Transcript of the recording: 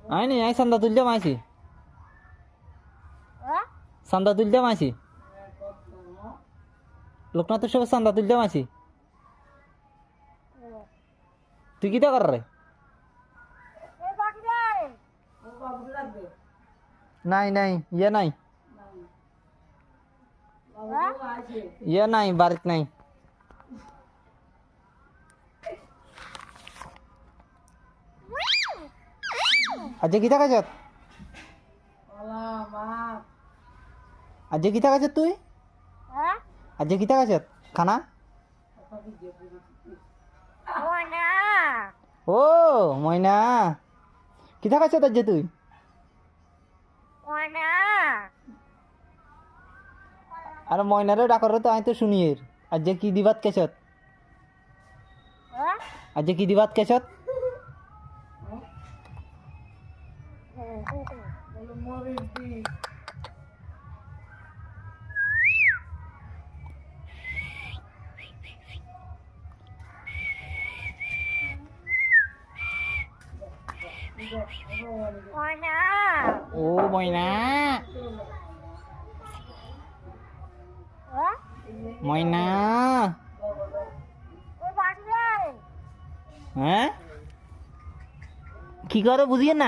আইনি আই চান্দা তুলতে মাইছি চান্দা তুলতে মাইছি লোকনাথের সব চান্দা তুলতে মাইছি তুই কিটা কর রে নাই নাই ইয়ে নাই ইয়ে নাই বাড়িত নাই আজি কিটা কাজত আজি কিটা কাজত তুই আজি কিটা কাজত খানা ও ময়না কিটা কাজত আজি তুই আর ময়নারে ডাকর তো আমি তো শুনি এর আজ কি দিবাত কেছত আজ কি দিবাত কেছত ও ময়না ময়না হ্যাঁ কি করে বুঝিয়ে না